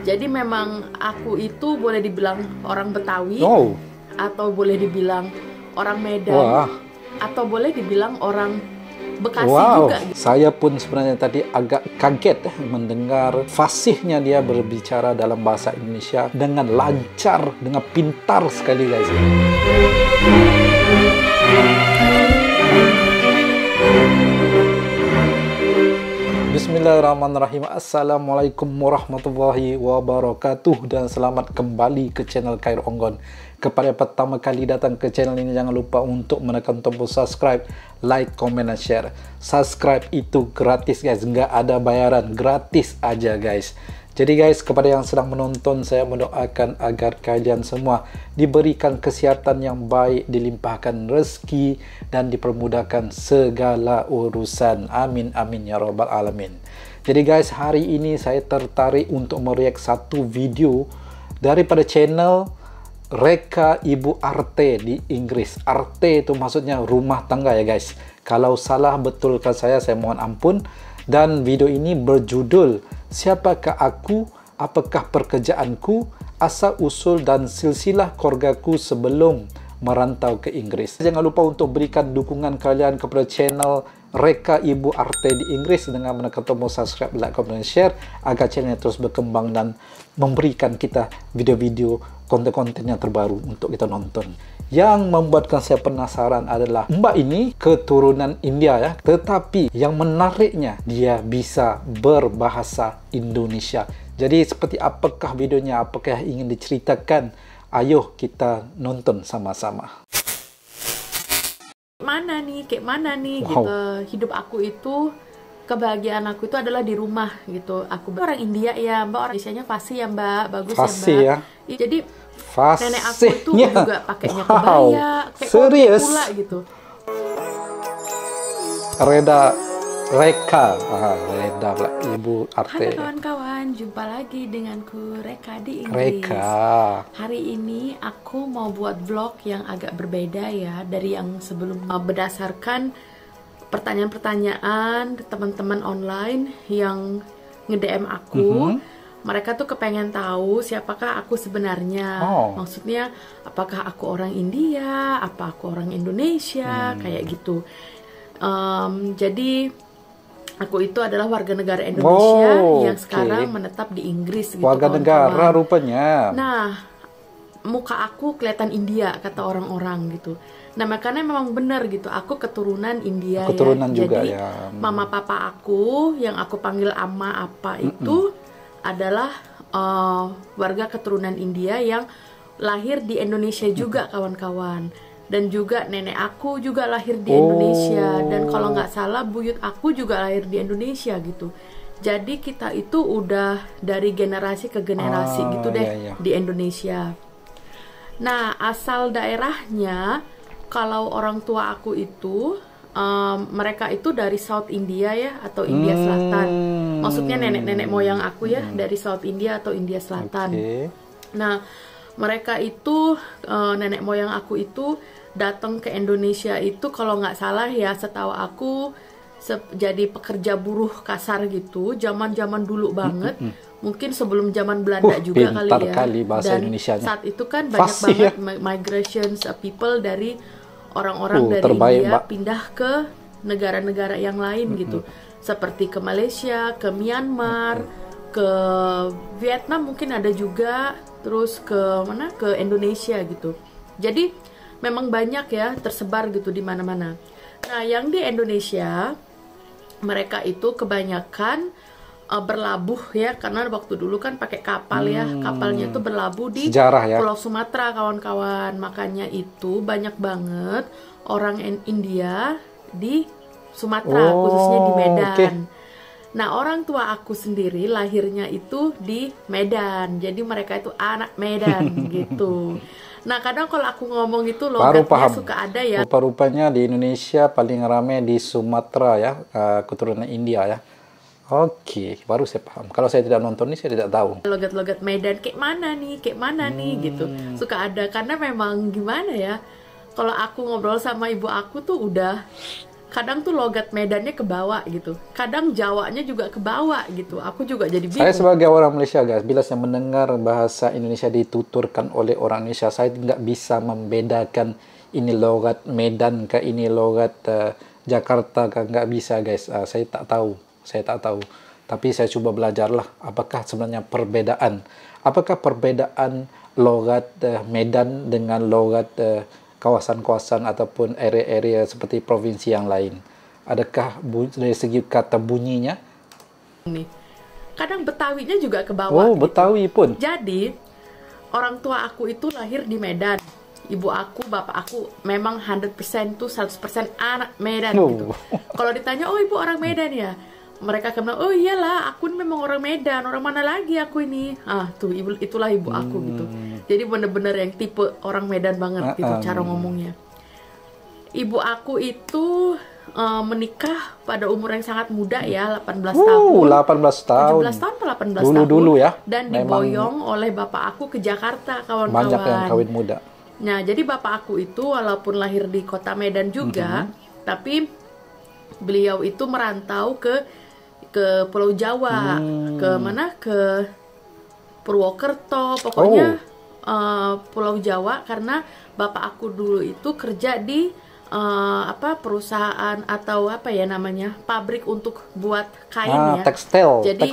Jadi memang aku itu boleh dibilang orang Betawi, atau boleh dibilang orang Medan, atau boleh dibilang orang Bekasi juga. Saya pun sebenarnya tadi agak kaget mendengar fasihnya dia berbicara dalam bahasa Indonesia dengan lancar, dengan pintar sekali guys. Bismillahirrahmanirrahim. Assalamualaikum warahmatullahi wabarakatuh. Dan selamat kembali ke channel Khair Onggon. Kepada yang pertama kali datang ke channel ini, jangan lupa untuk menekan tombol subscribe, like, comment, dan share. Subscribe itu gratis guys, nggak ada bayaran, gratis aja guys. Jadi guys, kepada yang sedang menonton, saya mendoakan agar kalian semua diberikan kesihatan yang baik, dilimpahkan rezeki, dan dipermudahkan segala urusan. Amin, amin, ya rabbal alamin. Jadi guys, hari ini saya tertarik untuk mereact satu video daripada channel Reka Ibu Arte di Inggris. Arte itu maksudnya rumah tangga ya guys. Kalau salah betulkan saya mohon ampun. Dan video ini berjudul Siapakah Aku, Apakah Pekerjaanku, Asal Usul dan Silsilah Keluargaku Sebelum Merantau ke Inggris. Jangan lupa untuk berikan dukungan kalian kepada channel Reka Ibu Arte di Inggris dengan menekan tombol subscribe, like, comment, dan share agar channelnya terus berkembang dan memberikan kita video-video konten-konten yang terbaru untuk kita nonton. Yang membuatkan saya penasaran adalah Mbak ini keturunan India ya, tetapi yang menariknya dia bisa berbahasa Indonesia. Jadi seperti apakah videonya, apakah ingin diceritakan? Ayo kita nonton sama-sama. Kayak mana nih gitu. Hidup aku itu, kebahagiaan aku itu adalah di rumah gitu. Aku orang India ya Mbak, orang Indonesia-nya fasih ya Mbak, bagus fasih ya Mbak ya? Jadi nenek aku itu juga pakainya kebaya, kayak serius pula gitu. Reka Ibu Arte. Halo kawan-kawan, jumpa lagi denganku Reka di Inggris. Hari ini aku mau buat vlog yang agak berbeda ya dari yang sebelumnya, berdasarkan pertanyaan-pertanyaan teman-teman online yang nge-DM aku. Mereka tuh kepengen tahu siapakah aku sebenarnya. Maksudnya apakah aku orang India, apa aku orang Indonesia, kayak gitu. Jadi aku itu adalah warga negara Indonesia yang sekarang menetap di Inggris gitu. Warga negara rupanya. Nah, muka aku kelihatan India kata orang-orang gitu. Nah, makanya memang benar gitu. Aku keturunan India keturunan ya. Juga jadi ya. Mama papa aku yang aku panggil ama apa itu adalah warga keturunan India yang lahir di Indonesia juga kawan-kawan. Dan juga nenek aku juga lahir di Indonesia. Dan kalau nggak salah buyut aku juga lahir di Indonesia gitu. Jadi kita itu udah dari generasi ke generasi gitu deh di Indonesia. Nah, asal daerahnya, kalau orang tua aku itu mereka itu dari South India ya, atau India Selatan. Maksudnya nenek-nenek moyang aku ya dari South India atau India Selatan. Nah, mereka itu nenek moyang aku itu datang ke Indonesia itu kalau nggak salah ya, setahu aku jadi pekerja buruh kasar gitu, zaman-zaman dulu banget. Mungkin sebelum zaman Belanda juga kali ya. Dan saat itu kan banyak banget migrations people dari orang-orang dari India pindah ke negara-negara yang lain gitu. Seperti ke Malaysia, ke Myanmar, ke Vietnam mungkin ada juga, terus ke mana? Ke Indonesia gitu. Jadi memang banyak ya, tersebar gitu di mana-mana. Nah, yang di Indonesia mereka itu kebanyakan berlabuh ya, karena waktu dulu kan pakai kapal ya. Kapalnya itu berlabuh di Pulau Sumatera kawan-kawan. Makanya itu banyak banget orang India di Sumatera, khususnya di Medan. Nah, orang tua aku sendiri lahirnya itu di Medan. Jadi mereka itu anak Medan gitu. Nah, kadang kalau aku ngomong itu logatnya suka ada ya. Rupa-rupanya di Indonesia paling ramai di Sumatera ya, keturunan India ya. Oke, baru saya paham. Kalau saya tidak nonton ini, saya tidak tahu. Logat-logat Medan kayak mana nih gitu. Suka ada, karena memang gimana ya, kalau aku ngobrol sama ibu aku tuh udah kadang tuh logat Medannya kebawa gitu, kadang Jawanya juga kebawa gitu. Aku juga jadi bingung. Saya sebagai orang Malaysia guys, bila saya mendengar bahasa Indonesia dituturkan oleh orang Indonesia, saya tidak bisa membedakan ini logat Medan ke ini logat Jakarta ke, nggak bisa guys. Saya tak tahu. Tapi saya coba belajarlah apakah sebenarnya perbedaan. Apakah perbedaan logat Medan dengan logat kawasan-kawasan ataupun area-area seperti provinsi yang lain? Adakah dari segi kata bunyinya? Nih, kadang Betawinya juga ke bawah. Oh, gitu. Betawi pun. Jadi, orang tua aku itu lahir di Medan. Ibu aku, bapak aku memang 100% tuh 100% anak Medan gitu. Kalau ditanya, "Oh, ibu orang Medan ya?" Mereka akan bilang, "Oh iyalah, aku ini memang orang Medan. Orang mana lagi aku ini?" Tuh, itulah ibu aku gitu. Jadi bener-bener yang tipe orang Medan banget gitu cara ngomongnya. Ibu aku itu menikah pada umur yang sangat muda ya, 18 tahun. 18 tahun. 17 tahun atau 18 Dulu tahun. ya. Dan diboyong oleh bapak aku ke Jakarta, kawan-kawan. Banyak yang kawin muda. Nah, jadi bapak aku itu walaupun lahir di kota Medan juga, tapi beliau itu merantau ke Pulau Jawa, ke mana? Ke Purwokerto, pokoknya Pulau Jawa, karena bapak aku dulu itu kerja di perusahaan atau apa ya namanya, pabrik untuk buat kain ya. Tekstil. Jadi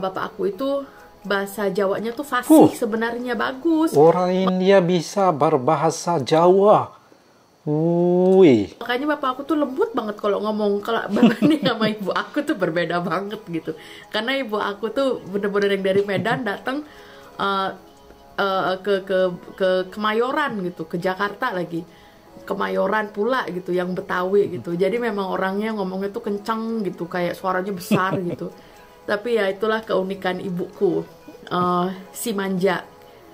bapak aku itu bahasa Jawanya tuh fasih, sebenarnya bagus. Orang India bisa berbahasa Jawa. Makanya bapak aku tuh lembut banget kalau ngomong. Kalau berbanding sama ibu aku tuh berbeda banget gitu. Karena ibu aku tuh bener-bener yang dari Medan datang ke Kemayoran gitu, ke Jakarta lagi. Kemayoran pula gitu, yang Betawi gitu. Jadi memang orangnya ngomongnya tuh kencang gitu, kayak suaranya besar gitu. Tapi ya itulah keunikan ibuku, si manja.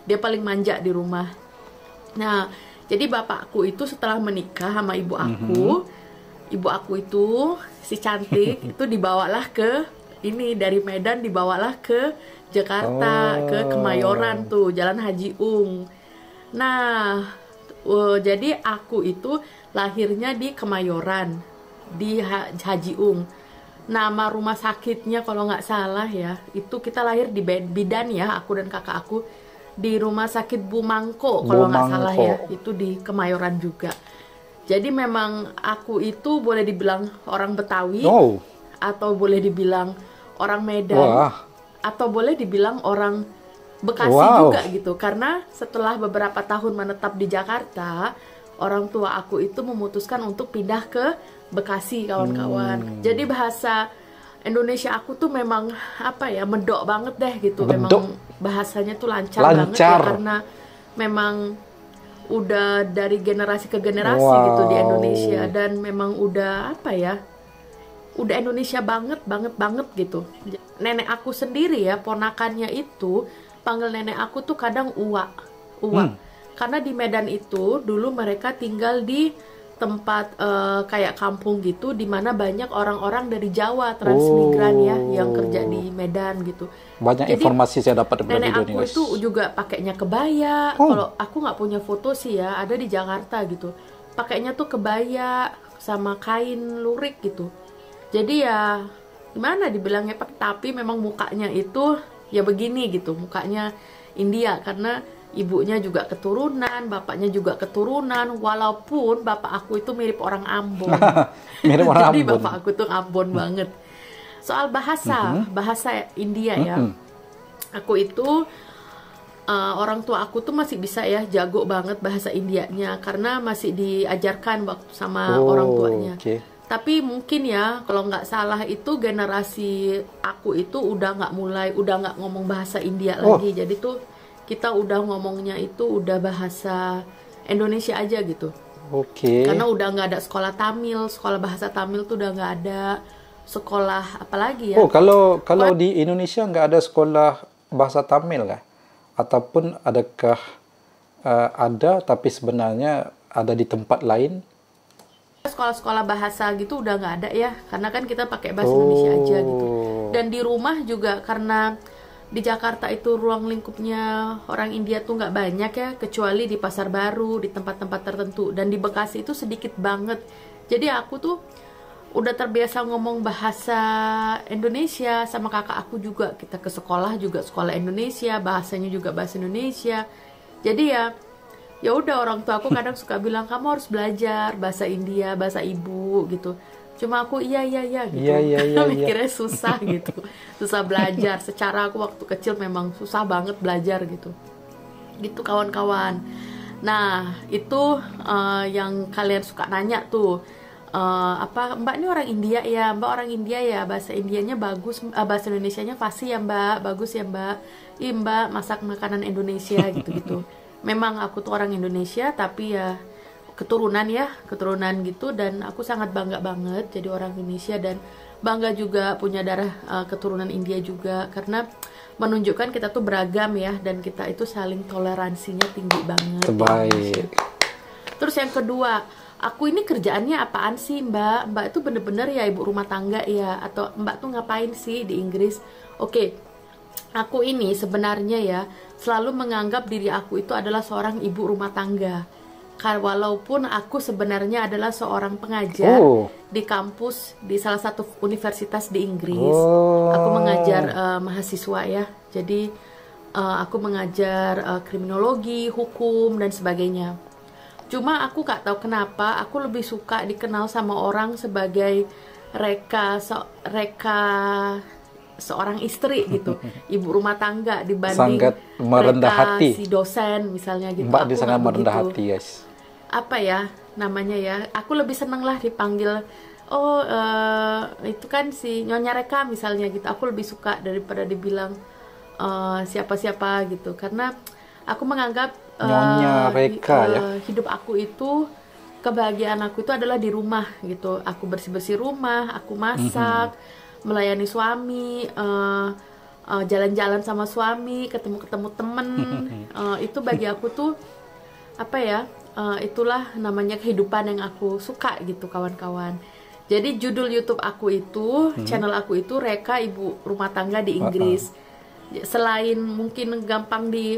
Dia paling manja di rumah. Nah, jadi bapakku itu setelah menikah sama ibu aku itu si cantik itu dibawalah ke ini, dari Medan dibawalah ke Jakarta, ke Kemayoran tuh, Jalan Haji Ung. Nah, jadi aku itu lahirnya di Kemayoran, di Haji Ung. Nama rumah sakitnya kalau nggak salah ya, itu kita lahir di Bidan ya, aku dan kakak aku. Di rumah sakit Bu Mangko kalau nggak salah ya, itu di Kemayoran juga. Jadi memang aku itu boleh dibilang orang Betawi, atau boleh dibilang orang Medan, atau boleh dibilang orang Bekasi juga gitu. Karena setelah beberapa tahun menetap di Jakarta, orang tua aku itu memutuskan untuk pindah ke Bekasi, kawan-kawan. Jadi bahasa Indonesia aku tuh memang apa ya, medok banget deh gitu. Memang bahasanya tuh lancar banget ya, karena memang udah dari generasi ke generasi gitu di Indonesia, dan memang udah apa ya, udah Indonesia banget gitu. Nenek aku sendiri ya, ponakannya itu panggil nenek aku tuh kadang Uwa. Karena di Medan itu dulu mereka tinggal di tempat kayak kampung gitu, dimana banyak orang-orang dari Jawa transmigran ya, yang kerja di Medan gitu. Banyak jadi, informasi saya dapat dari nenek aku itu juga pakainya kebaya. Kalau aku nggak punya foto sih ya, ada di Jakarta gitu, pakainya tuh kebaya sama kain lurik gitu. Jadi ya gimana dibilangnya, tapi memang mukanya itu ya begini gitu, mukanya India, karena ibunya juga keturunan, bapaknya juga keturunan, walaupun bapak aku itu mirip orang Ambon. Mirip orang Jadi Ambon. bapak aku tuh Ambon banget. Soal bahasa India ya, aku itu orang tua aku tuh masih bisa ya, jago banget bahasa Indianya, karena masih diajarkan waktu sama orang tuanya. Tapi mungkin ya, kalau nggak salah itu generasi aku itu udah nggak ngomong bahasa India lagi. Jadi tuh kita udah ngomongnya itu udah bahasa Indonesia aja gitu. Karena udah nggak ada sekolah Tamil, sekolah bahasa Tamil tuh udah nggak ada. Sekolah apalagi ya? Kalau di Indonesia nggak ada sekolah bahasa Tamil kah? Ataupun adakah ada tapi sebenarnya ada di tempat lain? Sekolah-sekolah bahasa gitu udah nggak ada ya, karena kan kita pakai bahasa Indonesia aja gitu. Dan di rumah juga, karena di Jakarta itu ruang lingkupnya orang India tuh nggak banyak ya, kecuali di Pasar Baru, di tempat-tempat tertentu. Dan di Bekasi itu sedikit banget. Jadi aku tuh udah terbiasa ngomong bahasa Indonesia sama kakak aku juga. Kita ke sekolah juga sekolah Indonesia, bahasanya juga bahasa Indonesia. Jadi ya udah, orang tua aku kadang suka bilang kamu harus belajar bahasa India, bahasa ibu gitu. Cuma aku iya gitu. Mikirnya susah gitu. Susah belajar. Secara aku waktu kecil memang susah banget belajar gitu. Gitu kawan-kawan. Nah, itu yang kalian suka nanya tuh. Apa Mbak ini orang India ya? Mbak orang India ya? Bahasa Indianya bagus, bahasa Indonesianya fasih ya Mbak? Bagus ya Mbak? Ih Mbak masak makanan Indonesia gitu-gitu. Memang aku tuh orang Indonesia, tapi ya keturunan gitu, dan aku sangat bangga banget jadi orang Indonesia, dan bangga juga punya darah keturunan India juga, karena menunjukkan kita tuh beragam ya, dan kita itu saling toleransinya tinggi banget. Terbaik. Terus yang kedua, aku ini kerjaannya apaan sih Mbak? Mbak itu bener-bener ya ibu rumah tangga ya? Atau Mbak tuh ngapain sih di Inggris? Oke, aku ini sebenarnya ya selalu menganggap diri aku itu adalah seorang ibu rumah tangga. Walaupun aku sebenarnya adalah seorang pengajar di kampus di salah satu universitas di Inggris. Aku mengajar mahasiswa ya. Jadi aku mengajar kriminologi, hukum dan sebagainya. Cuma aku gak tahu kenapa aku lebih suka dikenal sama orang sebagai Reka seorang istri gitu, ibu rumah tangga, dibanding sangat merendah hati si dosen misalnya gitu. Mbak dia sangat merendah hati guys. Apa ya namanya ya, aku lebih seneng lah dipanggil itu kan si Nyonya Reka misalnya gitu. Aku lebih suka daripada dibilang siapa-siapa gitu, karena aku menganggap Nyonya Reka ya, hidup aku itu, kebahagiaan aku itu adalah di rumah gitu. Aku bersih-bersih rumah, aku masak, melayani suami, jalan-jalan sama suami, ketemu-ketemu temen. Itu bagi aku tuh apa ya, itulah namanya kehidupan yang aku suka gitu kawan-kawan. Jadi judul YouTube aku itu, channel aku itu Reka Ibu Rumah Tangga di Inggris. Selain mungkin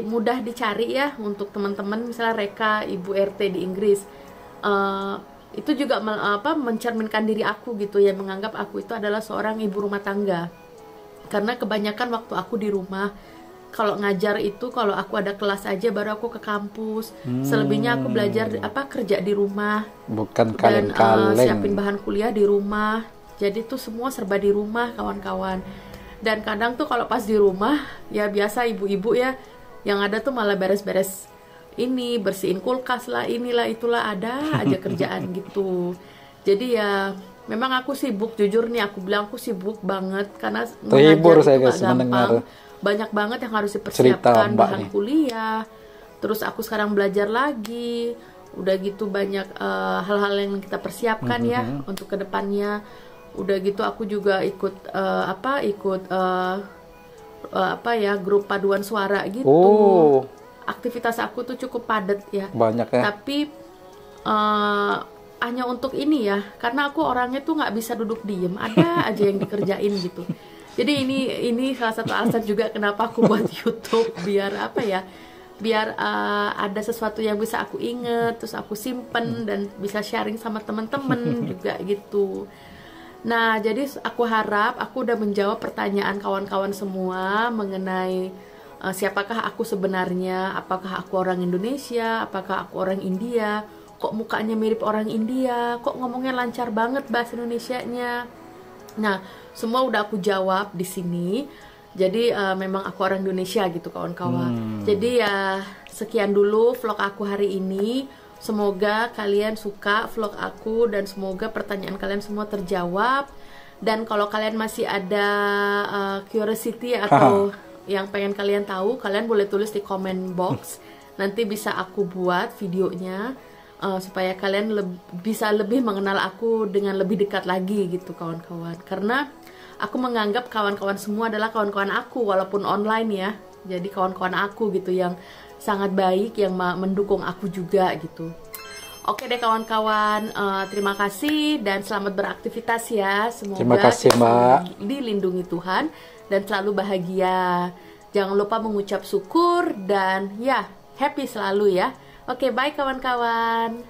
mudah dicari ya untuk teman-teman, misalnya Reka Ibu RT di Inggris, itu juga mencerminkan diri aku gitu ya, menganggap aku itu adalah seorang ibu rumah tangga. Karena kebanyakan waktu aku di rumah, kalau ngajar itu kalau aku ada kelas aja baru aku ke kampus. Selebihnya aku belajar kerja di rumah. Bukan kaleng-kaleng. Dan siapin bahan kuliah di rumah. Jadi tuh semua serba di rumah kawan-kawan. Dan kadang tuh kalau pas di rumah ya biasa ibu-ibu ya, yang ada tuh malah beres-beres ini, bersihin kulkas lah, inilah itulah, ada aja kerjaan gitu. Jadi ya memang aku sibuk, jujur nih aku bilang aku sibuk banget, karena terhibur saya guys mendengar banyak banget yang harus dipersiapkan, bahan kuliah, terus aku sekarang belajar lagi, udah gitu banyak hal-hal yang kita persiapkan ya untuk kedepannya. Udah gitu aku juga ikut grup paduan suara gitu. Aktivitas aku tuh cukup padat ya. Banyak ya. Tapi hanya untuk ini ya, karena aku orangnya tuh nggak bisa duduk diem, ada aja yang dikerjain gitu. Jadi ini salah satu alasan juga kenapa aku buat YouTube, biar biar ada sesuatu yang bisa aku inget, terus aku simpen dan bisa sharing sama teman-teman juga gitu. Nah, jadi aku harap aku udah menjawab pertanyaan kawan-kawan semua mengenai siapakah aku sebenarnya, apakah aku orang Indonesia, apakah aku orang India, kok mukanya mirip orang India, kok ngomongnya lancar banget bahasa Indonesianya. Nah, semua udah aku jawab di sini. Jadi memang aku orang Indonesia gitu kawan-kawan. Jadi ya sekian dulu vlog aku hari ini. Semoga kalian suka vlog aku dan semoga pertanyaan kalian semua terjawab. Dan kalau kalian masih ada curiosity atau yang pengen kalian tahu, kalian boleh tulis di comment box. Nanti bisa aku buat videonya supaya kalian bisa lebih mengenal aku dengan lebih dekat lagi gitu kawan-kawan. Karena aku menganggap kawan-kawan semua adalah kawan-kawan aku walaupun online ya. Jadi kawan-kawan aku gitu yang sangat baik, yang mendukung aku juga gitu. Oke deh kawan-kawan, terima kasih dan selamat beraktivitas ya. Semoga terima kasih Mbak, dilindungi Tuhan dan selalu bahagia. Jangan lupa mengucap syukur dan ya happy selalu ya. Oke, bye kawan-kawan.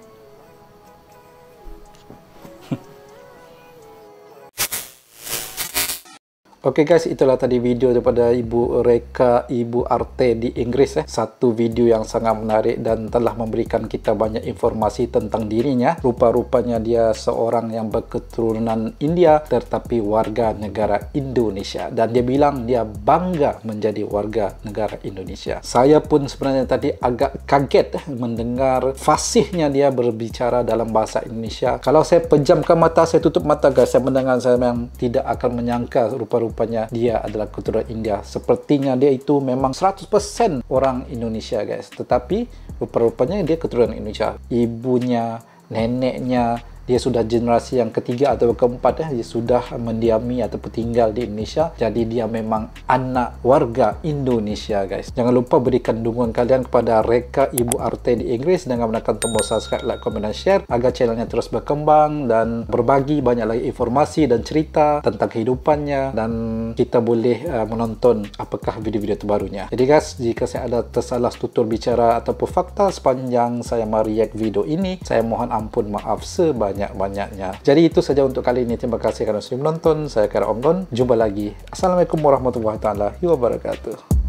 Oke guys, itulah tadi video daripada Ibu Reka, Ibu Arte di Inggris. Satu video yang sangat menarik dan telah memberikan kita banyak informasi tentang dirinya. Rupa-rupanya dia seorang yang berketurunan India tetapi warga negara Indonesia. Dan dia bilang dia bangga menjadi warga negara Indonesia. Saya pun sebenarnya tadi agak kaget mendengar fasihnya dia berbicara dalam bahasa Indonesia. Kalau saya pejamkan mata, saya tutup mata guys, saya mendengar, saya memang tidak akan menyangka rupanya dia adalah keturunan India. Sepertinya dia itu memang 100% orang Indonesia guys, tetapi rupa-rupanya dia keturunan Indonesia. Ibunya, neneknya, dia sudah generasi yang ketiga atau keempat dia sudah mendiami atau tinggal di Indonesia. Jadi dia memang anak warga Indonesia guys. Jangan lupa berikan dukungan kalian kepada Reka Ibu Arte di Inggris dengan menekan tombol subscribe, like, komen, dan share agar channelnya terus berkembang dan berbagi banyak lagi informasi dan cerita tentang kehidupannya, dan kita boleh menonton apakah video-video terbarunya. Jadi guys, jika saya ada tersalah tutur bicara ataupun fakta sepanjang saya mereact video ini, saya mohon ampun, maaf sebanyak-banyaknya. Jadi itu saja untuk kali ini. Terima kasih kerana sudah menonton. Saya Khairul Onggon. Jumpa lagi. Assalamualaikum warahmatullahi wabarakatuh.